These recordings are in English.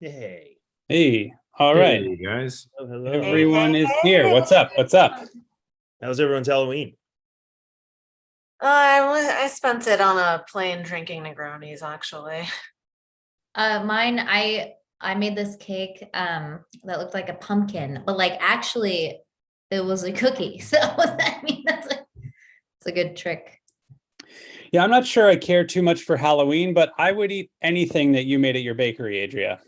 Yay. Hey, all right. Hey, guys. Oh, hello. Everyone is here. What's up? What's up? How's everyone's Halloween? I spent it on a plane drinking Negronis, actually. Mine, I made this cake that looked like a pumpkin, but like actually it was a cookie. So I mean it's a good trick. Yeah, I'm not sure I care too much for Halloween, but I would eat anything that you made at your bakery, Adria.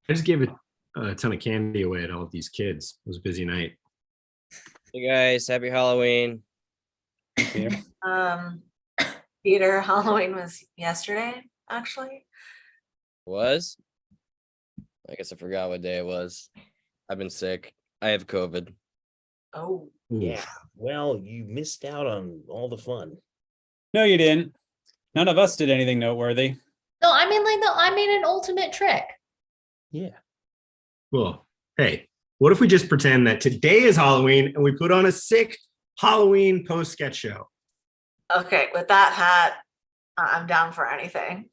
I just gave a ton of candy away to all of these kids. It was a busy night. Hey guys, happy Halloween. Yeah. Peter, Halloween was yesterday, actually. Was? I guess I forgot what day it was. I've been sick. I have COVID. Oh, Yeah. Well, you missed out on all the fun. No, you didn't. None of us did anything noteworthy. No, I mean I made an ultimate trick. Yeah. Well, hey, what if we just pretend that today is Halloween and we put on a sick Halloween post-sketch show? okay. With that hat, I'm down for anything.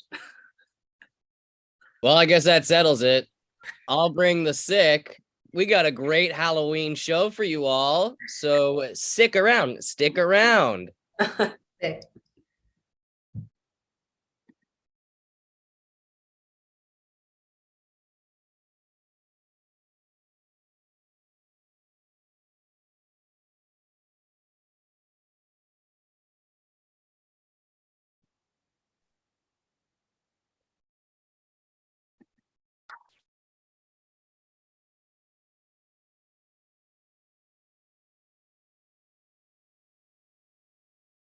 Well, I guess that settles it. I'll bring the sick. We got a great Halloween show for you all. So stick around. Stick around. Sick.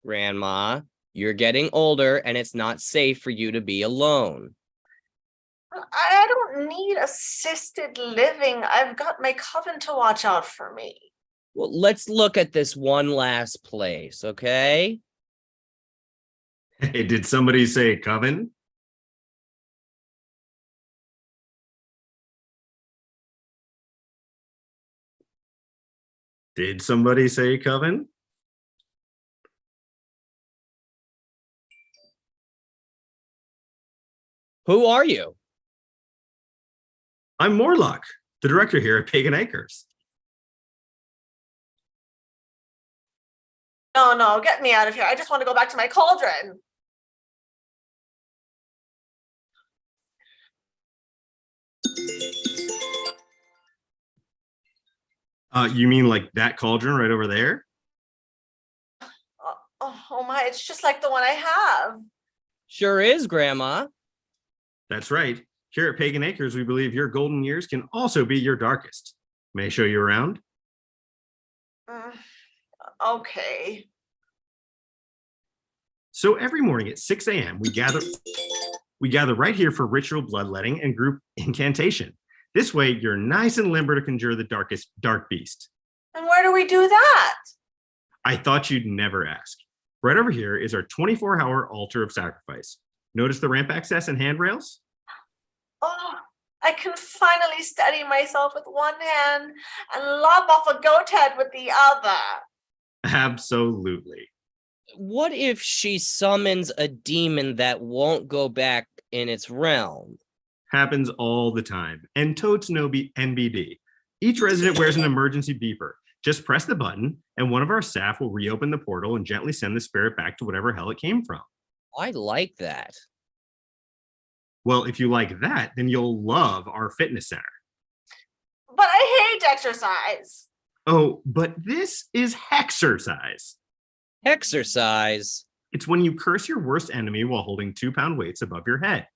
Grandma, you're getting older and it's not safe for you to be alone. I don't need assisted living. I've got my coven to watch out for me. Well, let's look at this one last place, okay? Hey, did somebody say coven? Did somebody say coven? Who are you? I'm Morlock, the director here at Pagan Acres. No, get me out of here. I just want to go back to my cauldron. You mean like that cauldron right over there? Oh my, it's just like the one I have. Sure is, Grandma. That's right. Here at Pagan Acres, we believe your golden years can also be your darkest. May I show you around? Okay. So every morning at 6 a.m., we gather right here for ritual bloodletting and group incantation. This way, you're nice and limber to conjure the dark beast. And where do we do that? I thought you'd never ask. Right over here is our 24-hour altar of sacrifice. Notice the ramp access and handrails? Oh, I can finally steady myself with one hand and lop off a goat head with the other. Absolutely. What if she summons a demon that won't go back in its realm? Happens all the time. And totes no NBD. Each resident wears an emergency beeper. Just press the button, and one of our staff will reopen the portal and gently send the spirit back to whatever hell it came from. I like that. Well, if you like that, then you'll love our fitness center. But I hate exercise. Oh, but this is hexercise. Exercise. It's when you curse your worst enemy while holding 2-pound weights above your head.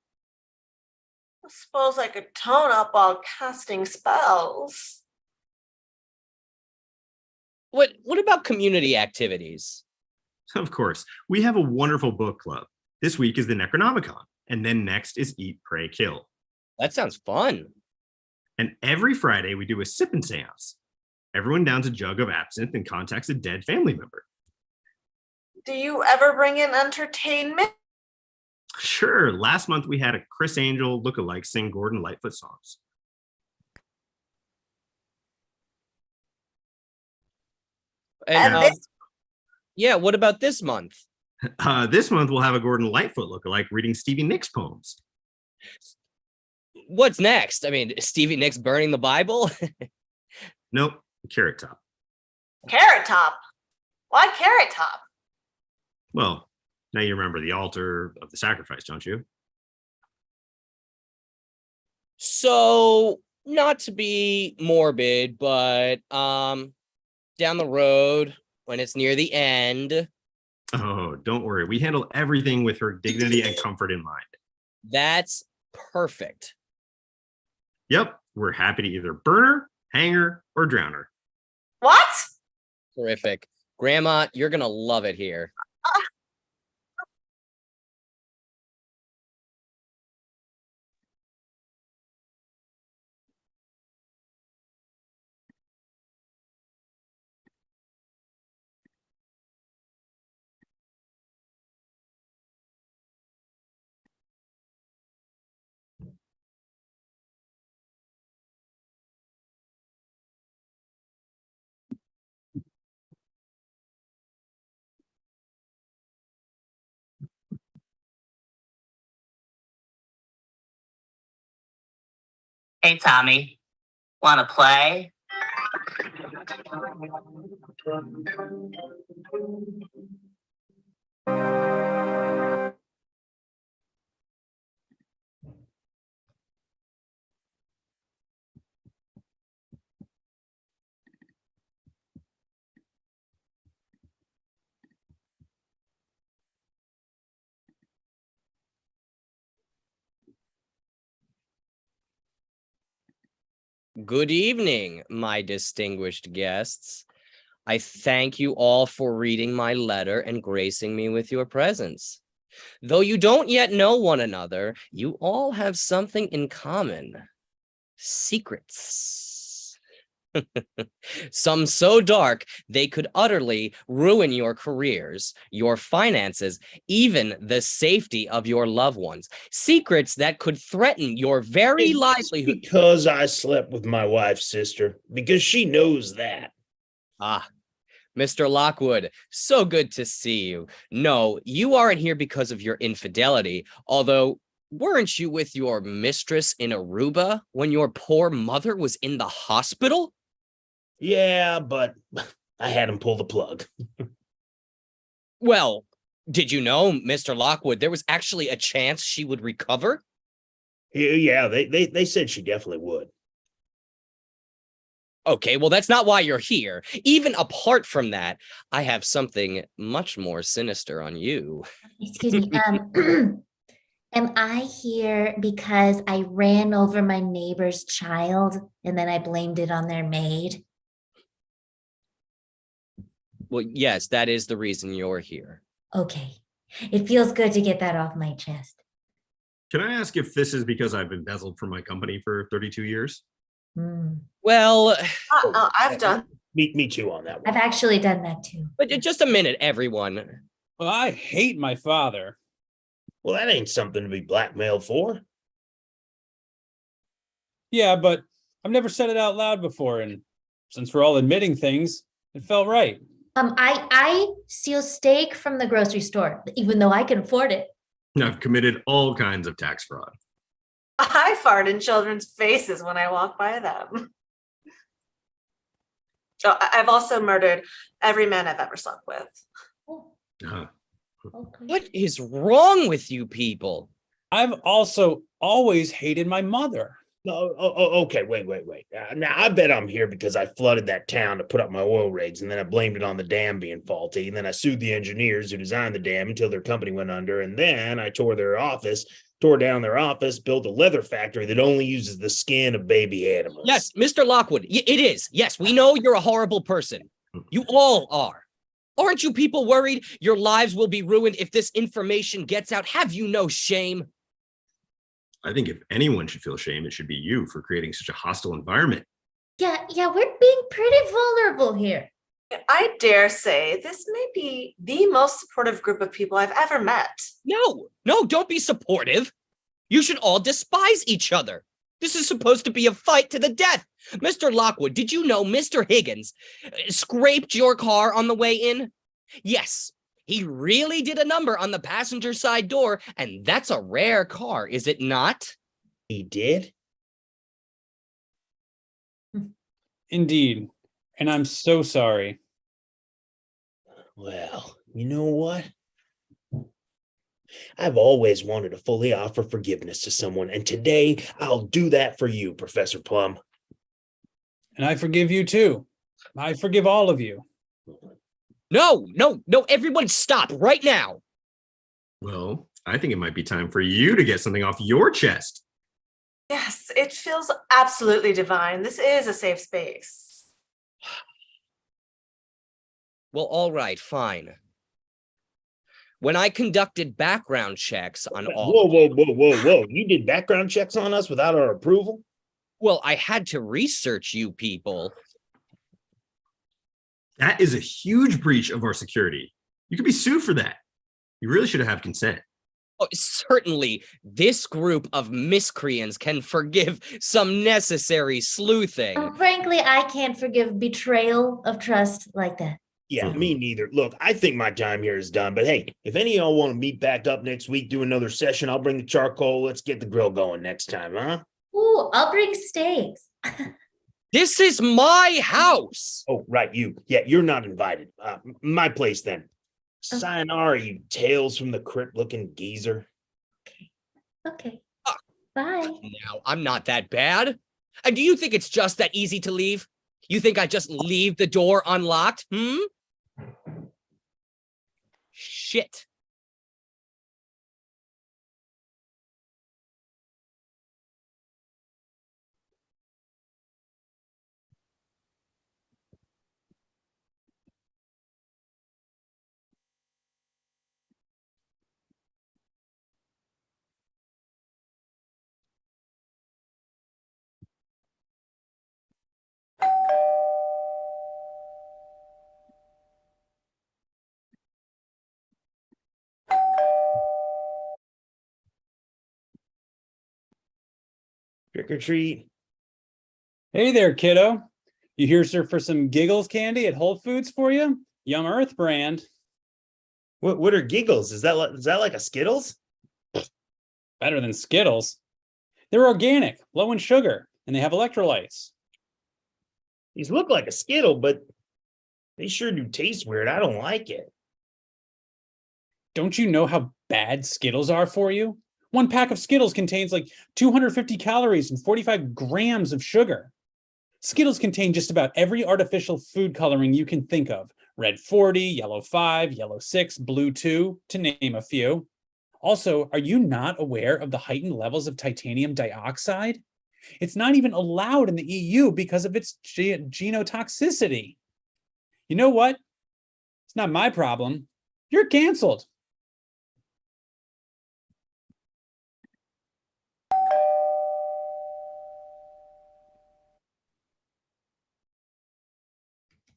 I suppose I could tone up while casting spells. What about community activities? Of course, we have a wonderful book club. This week is the Necronomicon, and then next is Eat, Pray, Kill. That sounds fun. And every Friday, we do a sip and seance. Everyone downs a jug of absinthe and contacts a dead family member. Do you ever bring in entertainment? Sure, last month we had a Chris Angel lookalike sing Gordon Lightfoot songs. And this yeah, what about this month? This month we'll have a Gordon Lightfoot lookalike reading Stevie Nicks poems. What's next? I mean, Stevie Nicks burning the Bible? Nope, Carrot Top. Carrot Top? Why Carrot Top? Well, now you remember the altar of the sacrifice, don't you? So, not to be morbid, but down the road when it's near the end. Oh, don't worry. We handle everything with her dignity and comfort in mind. That's perfect. Yep, we're happy to either burn her, hang her, or drown her. What? Terrific. Grandma, you're going to love it here. Hey, Tommy, want to play? Good evening, my distinguished guests. I thank you all for reading my letter and gracing me with your presence. Though you don't yet know one another, you all have something in common. Secrets. Some so dark they could utterly ruin your careers, your finances, even the safety of your loved ones. Secrets that could threaten your very It's livelihood. because I slept with my wife's sister, because she knows that. Ah, Mr. Lockwood, so good to see you. No, you aren't here because of your infidelity, although weren't you with your mistress in Aruba when your poor mother was in the hospital? Yeah, but I had him pull the plug. Well, did you know, Mr. Lockwood, there was actually a chance she would recover? Yeah, they said she definitely would. Okay, well, that's not why you're here. Even apart from that, I have something much more sinister on you. Excuse me. Am I here because I ran over my neighbor's child and then I blamed it on their maid? Well, yes, that is the reason you're here. Okay. It feels good to get that off my chest. Can I ask if this is because I've embezzled from my company for 32 years? Hmm. Well, I've done. Me too on that I've one. actually done that too. but just a minute, everyone. Well, I hate my father. Well, that ain't something to be blackmailed for. Yeah, but I've never said it out loud before, and since we're all admitting things, it felt right. I steal steak from the grocery store, even though I can afford it. I've committed all kinds of tax fraud. I fart in children's faces when I walk by them. Oh, I've also murdered every man I've ever slept with. Uh, Okay. What is wrong with you people? I've also always hated my mother. No, okay, wait. Now, I bet I'm here because I flooded that town to put up my oil rigs, and then I blamed it on the dam being faulty, and then I sued the engineers who designed the dam until their company went under, and then I tore down their office, built a leather factory that only uses the skin of baby animals. Yes, Mr. Lockwood, it is. Yes, we know you're a horrible person. You all are. Aren't you people worried your lives will be ruined if this information gets out? Have you no shame? I think if anyone should feel shame, it should be you for creating such a hostile environment. Yeah, we're being pretty vulnerable here. I dare say this may be the most supportive group of people I've ever met. No, don't be supportive. You should all despise each other. This is supposed to be a fight to the death. Mr. Lockwood, did you know Mr. Higgins scraped your car on the way in? Yes, he really did a number on the passenger side door, and that's a rare car, is it not? He did? Indeed. And I'm so sorry. Well, you know what? I've always wanted to fully offer forgiveness to someone, and today I'll do that for you, Professor Plum. And I forgive you too. I forgive all of you. No, everybody stop right now. Well, I think it might be time for you to get something off your chest. Yes, it feels absolutely divine. This is a safe space. Well, all right, fine. When I conducted background checks on all Whoa. You did background checks on us without our approval? Well, I had to research you people. That is a huge breach of our security. You could be sued for that. You really should have consent. Oh, certainly, this group of miscreants can forgive some necessary sleuthing. Frankly, I can't forgive betrayal of trust like that. Yeah, me neither. Look, I think my time here is done, but hey, if any of y'all want to meet back up next week, do another session, I'll bring the charcoal. Let's get the grill going next time, huh? Ooh, I'll bring steaks. This is my house. Oh, right, you. Yeah, you're not invited. My place then. Sayonara, you tales from the crypt looking geezer. Okay. Bye. Now, I'm not that bad. And do you think it's just that easy to leave? You think I just leave the door unlocked? Shit. Trick or treat. Hey there, kiddo. You here, sir, for some Giggles candy at Whole Foods for you? Young Earth brand. What are giggles? Is that like a Skittles? Better than Skittles. They're organic, low in sugar, and they have electrolytes. These look like a Skittle, but they sure do taste weird. I don't like it. Don't you know how bad Skittles are for you? One pack of Skittles contains like 250 calories and 45 grams of sugar. Skittles contain just about every artificial food coloring you can think of. Red 40, yellow 5, yellow 6, blue 2, to name a few. Also, are you not aware of the heightened levels of titanium dioxide? It's not even allowed in the EU because of its genotoxicity. You know what? It's not my problem. You're canceled.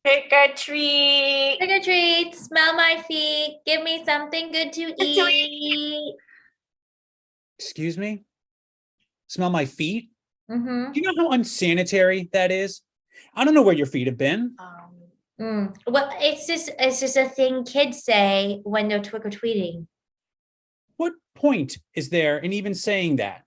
Trick or treat. Trick or treat, smell my feet, give me something good to eat. Excuse me? Smell my feet? Mm-hmm. Do you know how unsanitary that is? I don't know where your feet have been. Well, it's just a thing kids say when they're trick or treating. What point is there in even saying that?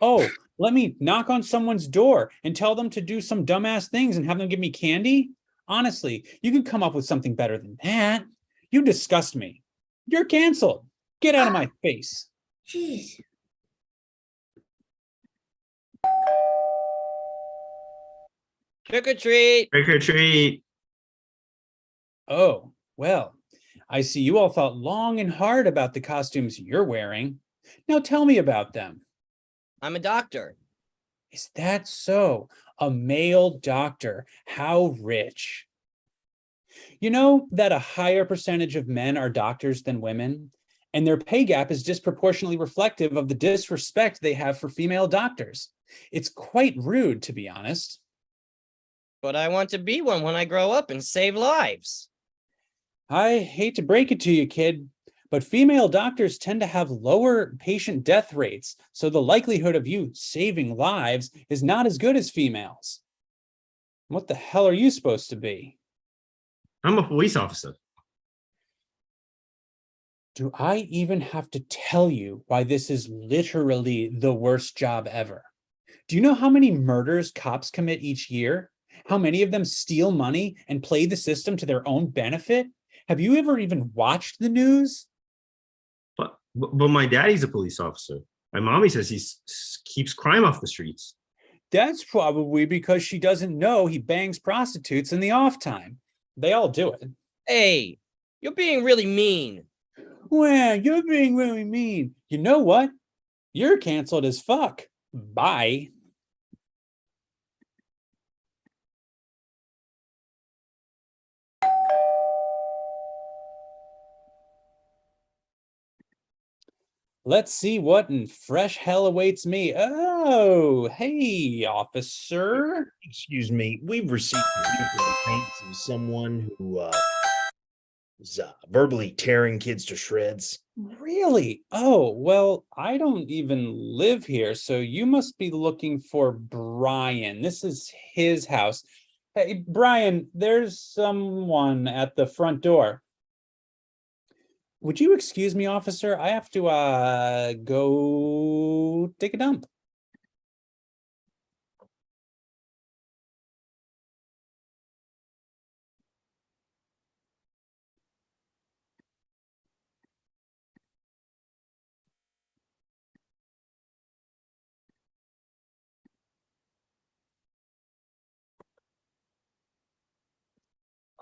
Oh, let me knock on someone's door and tell them to do some dumbass things and have them give me candy? Honestly, you could come up with something better than that. You disgust me. You're canceled. Get out of my face. Jeez. Trick or treat. Trick or treat. Oh, well, I see you all thought long and hard about the costumes you're wearing. Now tell me about them. I'm a doctor. Is that so? A male doctor. How rich. You know that a higher percentage of men are doctors than women, and their pay gap is disproportionately reflective of the disrespect they have for female doctors. It's quite rude, to be honest. But I want to be one when I grow up and save lives. I hate to break it to you, kid, but female doctors tend to have lower patient death rates, so the likelihood of you saving lives is not as good as females. What the hell are you supposed to be? I'm a police officer. Do I even have to tell you why this is literally the worst job ever? Do you know how many murders cops commit each year? How many of them steal money and play the system to their own benefit? Have you ever even watched the news? But my daddy's a police officer. My mommy says he keeps crime off the streets. That's probably because she doesn't know he bangs prostitutes in the off time. They all do it. Hey, you're being really mean. Well, you're being really mean. You know what? You're canceled as fuck. Bye. Let's see what in fresh hell awaits me. Oh, hey, officer. Excuse me. We've received complaints of someone who was verbally tearing kids to shreds. Really? Oh, well, I don't even live here, so you must be looking for Brian. This is his house. Hey, Brian, there's someone at the front door. Would you excuse me, officer? I have to go take a dump.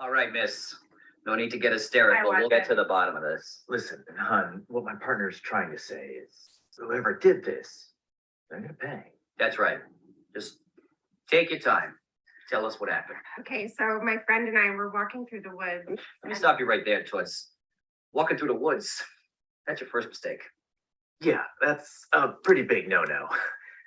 All right, miss. No need to get hysterical. We'll get to the bottom of this. Listen, hon, what my partner's trying to say is whoever did this, they're gonna pay. That's right. Just take your time. Tell us what happened. Okay, so my friend and I were walking through the woods. Let me stop you right there, Toots. Walking through the woods. That's your first mistake. Yeah, that's a pretty big no-no.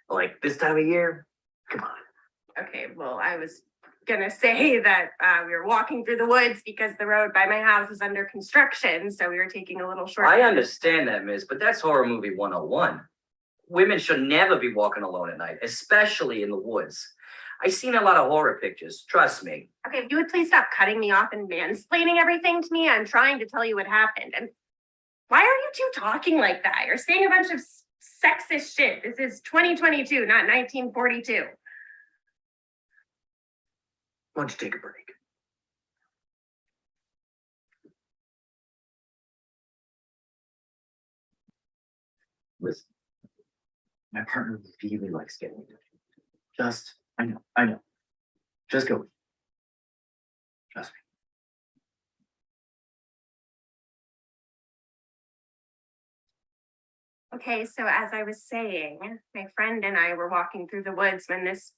Like this time of year, come on. Okay, well, I was gonna say that we were walking through the woods because the road by my house is under construction, so we were taking a little shortcut. I understand that, miss, but that's horror movie 101. Women should never be walking alone at night, especially in the woods. I've seen a lot of horror pictures, trust me. Okay, if you would please stop cutting me off and mansplaining everything to me. I'm trying to tell you what happened. And why are you two talking like that? You're saying a bunch of sexist shit. This is 2022, not 1942. Why don't you take a break? Listen, my partner really likes getting into it. I know. Just go. Trust me. Okay, so as I was saying, my friend and I were walking through the woods when this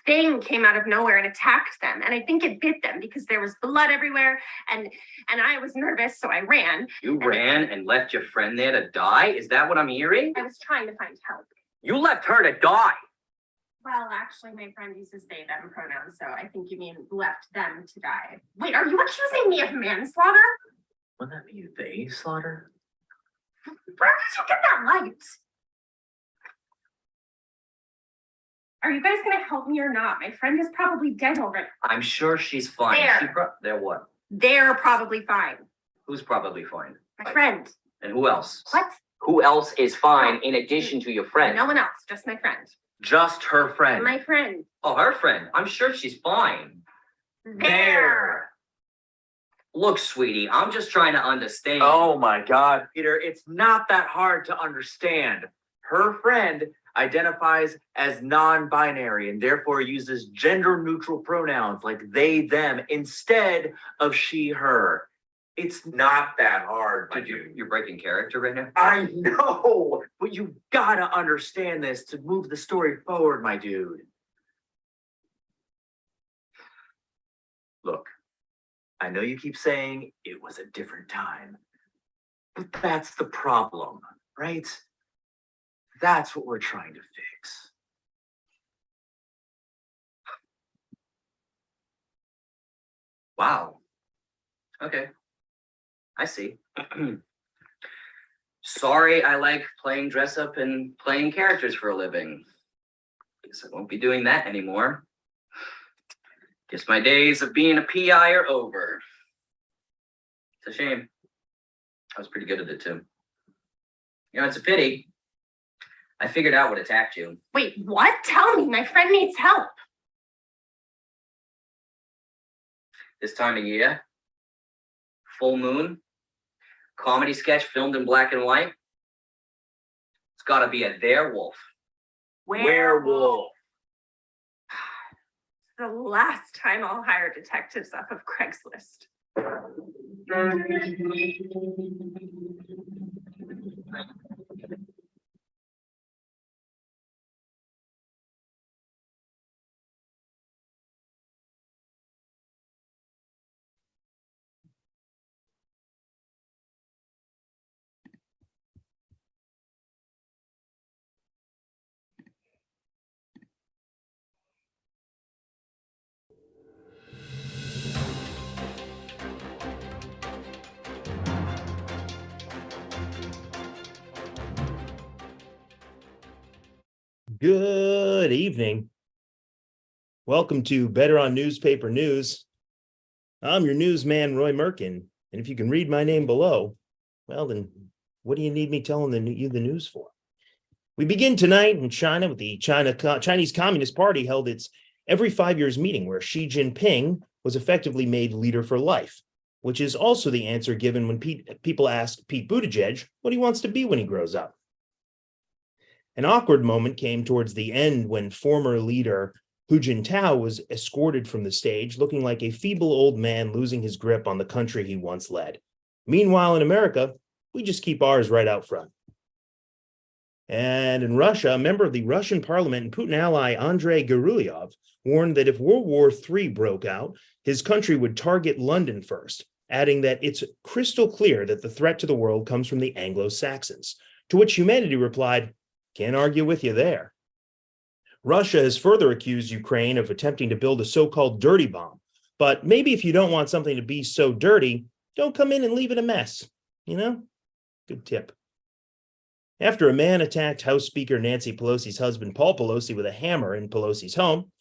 thing came out of nowhere and attacked them. And I think it bit them because there was blood everywhere. And I was nervous, so I ran. You ran and left your friend there to die? Is that what I'm hearing? I was trying to find help. You left her to die. Well, actually, my friend uses they, them pronouns, so I think you mean left them to die. Wait, are you accusing me of manslaughter? Wouldn't that be they slaughter? Where did you get that light? Are you guys gonna help me or not? My friend is probably dead already. I'm sure she's fine. There. There what? They're probably fine. Who's probably fine? My friend. And who else? What? Who else is fine in addition to your friend? No one else, just my friend. Just her friend. My friend. Oh, her friend. I'm sure she's fine. There. Look, sweetie, I'm just trying to understand. Oh my God, Peter, it's not that hard to understand. Her friend identifies as non-binary and therefore uses gender-neutral pronouns like they, them, instead of she, her. It's not that hard to do. You're breaking character right now? I know, but you gotta understand this to move the story forward, my dude. Look, I know you keep saying it was a different time, but that's the problem, right? That's what we're trying to fix. Wow. Okay. I see. Sorry, I like playing dress up and playing characters for a living. Guess I won't be doing that anymore. Guess my days of being a PI are over. It's a shame. I was pretty good at it too. You know, it's a pity. I figured out what attacked you. Wait, what? Tell me, my friend needs help. This time of year, full moon, comedy sketch filmed in black and white. It's got to be a werewolf. Werewolf. The last time I'll hire detectives off of Craigslist. Good evening. Welcome to Better on Newspaper News. I'm your newsman, Roy Merkin, and if you can read my name below, well, then what do you need me telling you the news for? We begin tonight in China with the Chinese Communist Party held its every 5 years meeting where Xi Jinping was effectively made leader for life, which is also the answer given when people ask Pete Buttigieg what he wants to be when he grows up. An awkward moment came towards the end when former leader Hu Jintao was escorted from the stage, looking like a feeble old man losing his grip on the country he once led. Meanwhile, in America, we just keep ours right out front. And in Russia, a member of the Russian parliament and Putin ally Andrei Gurylyov warned that if World War III broke out, his country would target London first, adding that it's crystal clear that the threat to the world comes from the Anglo-Saxons, to which humanity replied, "Can't argue with you there." Russia has further accused Ukraine of attempting to build a so-called dirty bomb. But maybe if you don't want something to be so dirty, don't come in and leave it a mess. You know? Good tip. After a man attacked House Speaker Nancy Pelosi's husband, Paul Pelosi, with a hammer in Pelosi's home,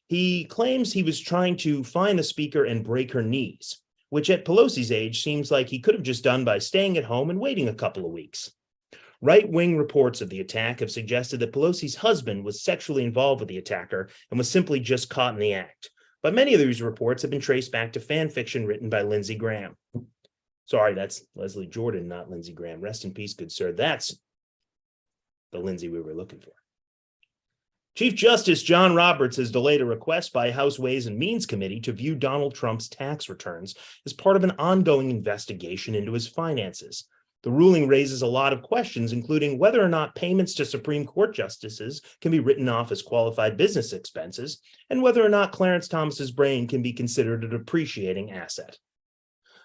he claims he was trying to find the speaker and break her knees, which at Pelosi's age seems like he could have just done by staying at home and waiting a couple of weeks. Right-wing reports of the attack have suggested that Pelosi's husband was sexually involved with the attacker and was simply just caught in the act. But many of these reports have been traced back to fan fiction written by Lindsey Graham. Sorry, that's Leslie Jordan, not Lindsey Graham. Rest in peace, good sir. That's the Lindsey we were looking for. Chief Justice John Roberts has delayed a request by House Ways and Means Committee to view Donald Trump's tax returns as part of an ongoing investigation into his finances. The ruling raises a lot of questions, including whether or not payments to Supreme Court justices can be written off as qualified business expenses, and whether or not Clarence Thomas's brain can be considered a depreciating asset.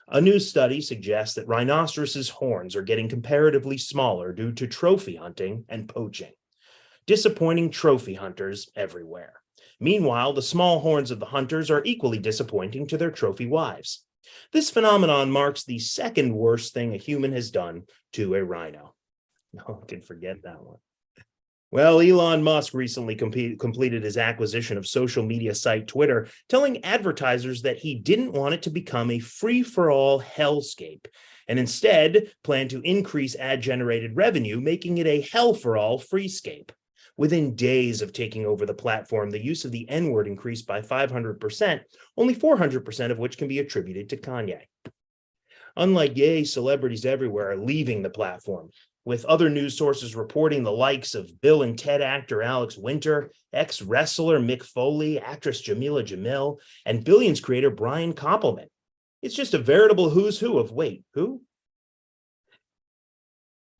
A new study suggests that rhinoceroses' horns are getting comparatively smaller due to trophy hunting and poaching. Disappointing trophy hunters everywhere. Meanwhile, the small horns of the hunters are equally disappointing to their trophy wives. This phenomenon marks the second worst thing a human has done to a rhino. No one can forget that one. Well, Elon Musk recently completed his acquisition of social media site Twitter, telling advertisers that he didn't want it to become a free-for-all hellscape, and instead planned to increase ad-generated revenue, making it a hell-for-all freescape. Within days of taking over the platform, the use of the N-word increased by 500%, only 400% of which can be attributed to Kanye. Unlike gay celebrities everywhere are leaving the platform, with other news sources reporting the likes of Bill and Ted actor Alex Winter, ex-wrestler Mick Foley, actress Jamila Jamil, and Billions creator Brian Koppelman. It's just a veritable who's who of wait, who?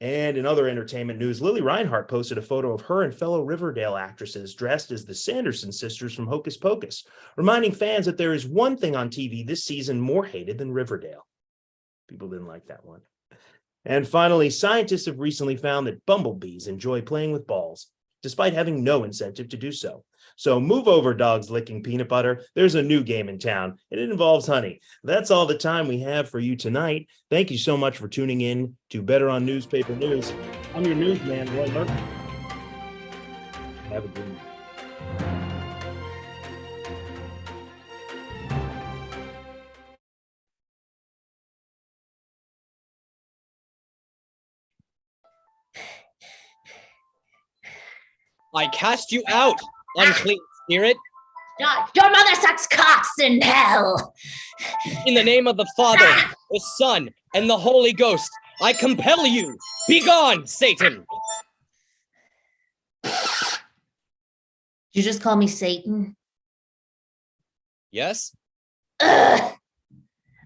And in other entertainment news, Lily Reinhart posted a photo of her and fellow Riverdale actresses dressed as the Sanderson sisters from Hocus Pocus, reminding fans that there is one thing on TV this season more hated than Riverdale. People didn't like that one. And finally, scientists have recently found that bumblebees enjoy playing with balls, despite having no incentive to do so. So move over, dogs licking peanut butter. There's a new game in town, and it involves honey. That's all the time we have for you tonight. Thank you so much for tuning in to Better on Newspaper News. I'm your newsman, Roy Merkin. Have a good night. I cast you out, unclean spirit. Your mother sucks cocks in hell. In the name of the Father, the Son, and the Holy Ghost, I compel you. Be gone, Satan. Did you just call me Satan? Yes? Ugh.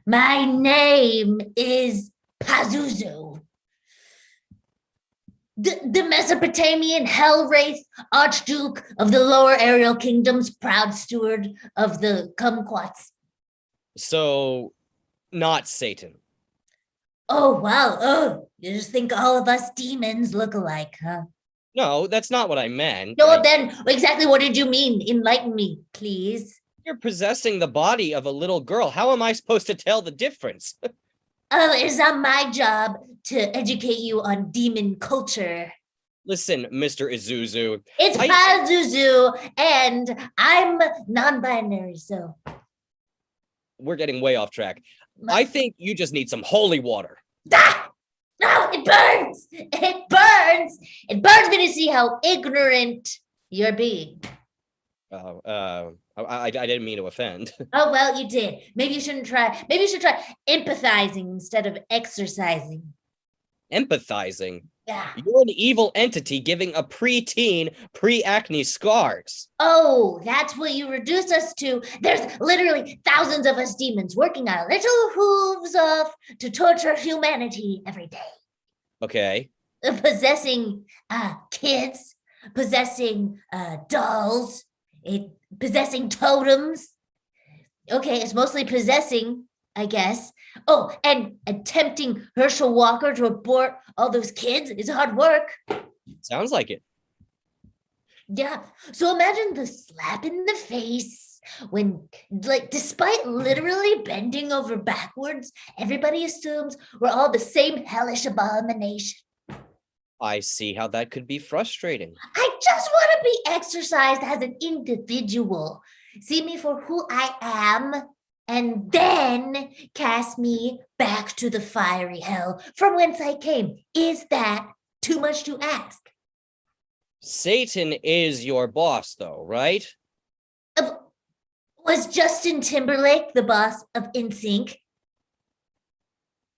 My name is PAZOUZOU. The Mesopotamian hell wraith, Archduke of the lower aerial kingdoms, proud steward of the kumquats. So, not Satan. Oh, wow. Oh, you just think all of us demons look alike, huh? No, that's not what I meant. No, then exactly what did you mean? Enlighten me, please. You're possessing the body of a little girl. How am I supposed to tell the difference? Oh, it's not my job to educate you on demon culture. Listen, Mr. Izuzu. It's PAZOUZOU, and I'm non-binary, so. We're getting way off track. I think you just need some holy water. Ah! No, it burns! It burns! It burns me to see how ignorant you're being. I didn't mean to offend. Oh, well, you did. Maybe you shouldn't try. Maybe you should try empathizing instead of exercising. Empathizing? Yeah. You're an evil entity giving a preteen pre-acne scars. Oh, that's what you reduce us to. There's literally thousands of us demons working our little hooves off to torture humanity every day. Okay. Possessing kids, possessing dolls, possessing totems. Okay, it's mostly possessing, I guess. Oh, and attempting Herschel Walker to abort all those kids is hard work. Sounds like it. Yeah. So imagine the slap in the face when, like, despite literally bending over backwards, everybody assumes we're all the same hellish abomination. I see how that could be frustrating. I just want to be exercised as an individual. See me for who I am, and then cast me back to the fiery hell from whence I came. Is that too much to ask? Satan is your boss, though, right? Was Justin Timberlake the boss of NSYNC?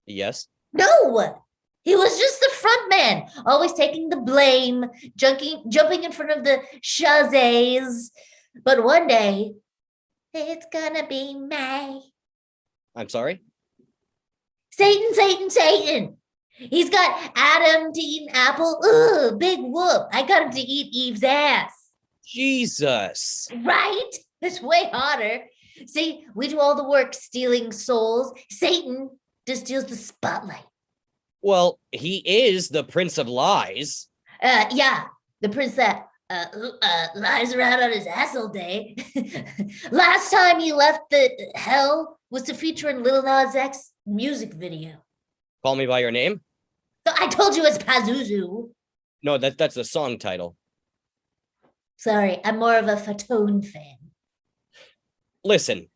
Yes. No, he was just the front man, always taking the blame, jumping in front of the chazzes. But one day, it's gonna be May. I'm sorry? Satan, Satan, Satan. He's got Adam to eat an apple. Ugh, big whoop. I got him to eat Eve's ass. Jesus. Right? It's way hotter. See, we do all the work stealing souls. Satan just steals the spotlight. Well, he is the Prince of Lies. Yeah, the prince that lies around on his ass all day. Last time he left the hell was to feature in Lil Nas X's music video. Call Me By Your Name? I told you it's PAZOUZOU. No, that's the song title. Sorry, I'm more of a Fatone fan. Listen,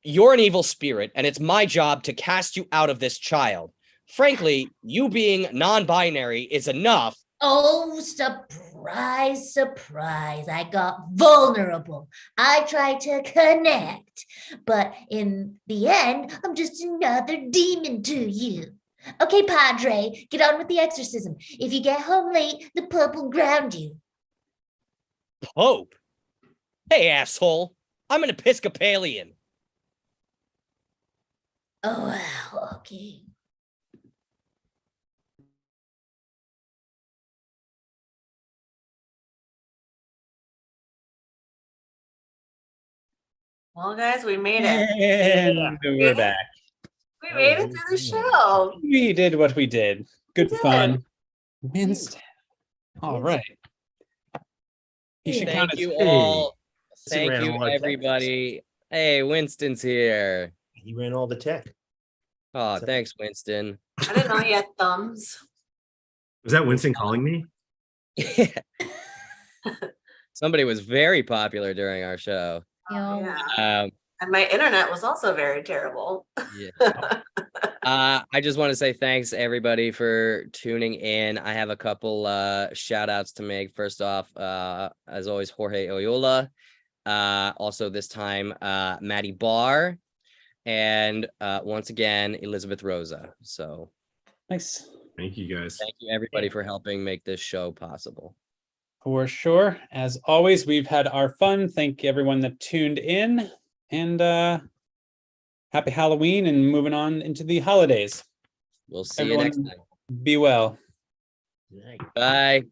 you're an evil spirit, and it's my job to cast you out of this child. Frankly, you being non-binary is enough. Oh, surprise, surprise. I got vulnerable. I tried to connect, but in the end, I'm just another demon to you. Okay, Padre, get on with the exorcism. If you get home late, the Pope will ground you. Pope? Hey, asshole. I'm an Episcopalian. Oh, wow, okay. Well, guys, we made it. And we're back. We made it through the show. We did what we did. Good We did. fun. Winston. All right. You should count Thank as you Hey. all. He Thank ran you, all our tech. everybody. Hey, Winston's here. He ran all the tech. Oh, So- thanks, Winston. I didn't know you had thumbs. Was that Winston calling me? Somebody was very popular during our show. You know, Yeah. And my internet was also very terrible. Yeah. I just want to say thanks everybody for tuning in. I have a couple shout outs to make. First off, as always, Jorge Oyola. Also this time, Maddie Barr, and once again, Elizabeth Rosa. So Nice. Thank you guys. thank you everybody for helping make this show possible. For sure. As always, we've had our fun. Thank everyone that tuned in, and happy Halloween and moving on into the holidays. We'll see Everyone, you next time. be well. Bye.